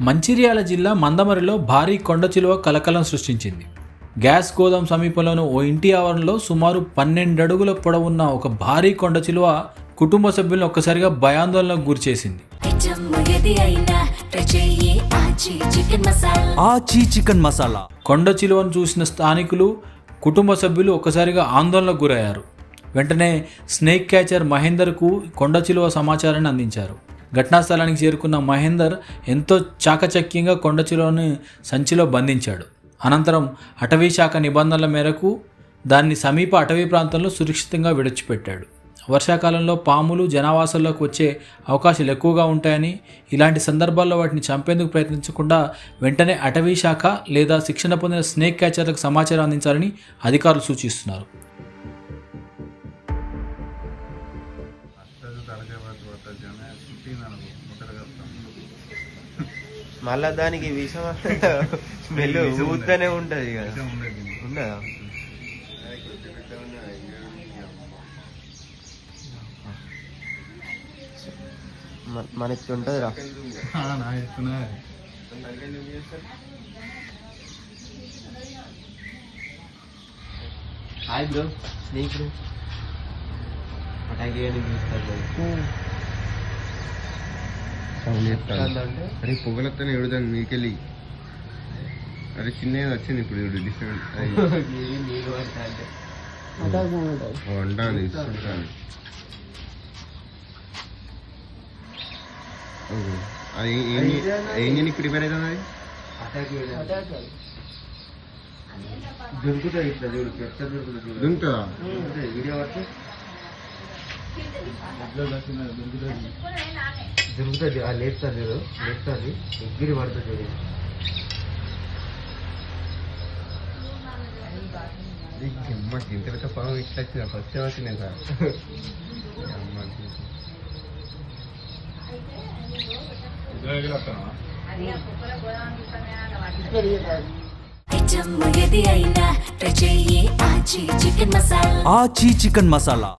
మంచిర్యాల జిల్లా మందమరిలో భారీ కొండ చిలువ కలకలం సృష్టించింది. గ్యాస్ గోదాం సమీపంలోని ఓ ఇంటి ఆవరణలో సుమారు 12 అడుగుల పొడవున్న ఒక భారీ కొండ చిలువ కుటుంబ సభ్యులను ఒక్కసారిగా భయాందోళనకు గురిచేసింది. ఆచి చికెన్ మసాలా కొండ చిలువను చూసిన స్థానికులు, కుటుంబ సభ్యులు ఒక్కసారిగా ఆందోళనకు గురయ్యారు. వెంటనే స్నేక్ క్యాచర్ మహేందర్కు కొండ చిలువ సమాచారాన్ని అందించారు. ఘటనా స్థలానికి చేరుకున్న మహేందర్ ఎంతో చాకచక్యంగా కొండ చిలువను సంచిలో బంధించాడు. అనంతరం అటవీ శాఖ నిబంధనల మేరకు దాన్ని సమీప అటవీ ప్రాంతంలో సురక్షితంగా విడిచిపెట్టాడు. వర్షాకాలంలో పాములు జనావాసాల్లోకి వచ్చే అవకాశాలు ఎక్కువగా ఉంటాయని, ఇలాంటి సందర్భాల్లో వాటిని చంపేందుకు ప్రయత్నించకుండా వెంటనే అటవీ శాఖ లేదా శిక్షణ పొందిన స్నేక్ క్యాచర్లకు సమాచారం అందించాలని అధికారులు సూచిస్తున్నారు. మళ్ళా దానికి విషం స్మెల్ ఊతనే ఉంటది కదా, ఉండదా? మన ఎత్తు ఉంటుంది రా. హాయ్ బ్రో, స్నేహితుడు అటాక్ అరే పొగలతోనే ఎడుదాను మీకెళ్ళి. అరే చిన్నగా వచ్చింది ఇప్పుడు డిఫరెంట్ వండాలి ఇస్తుంటాను. అది ఏం చేయని ప్రిపేర్ అవుతుంది? అది దొరుకుతుంది ఇట్లా చూడు, ఎట్లా దొరుకుతుంది? దొరుకుతుందా? వీడియో పడితే దొరుకుతుంది. ఆ లేపుతుంది చూడు, లేపుతుంది, ఎగ్గిరి పడుతుంది. అమ్మకి ఇంత పాము ఇట్లా వచ్చింది, ఫస్ట్ వచ్చినాయి సార్. ఆచి చికెన్ మసాలా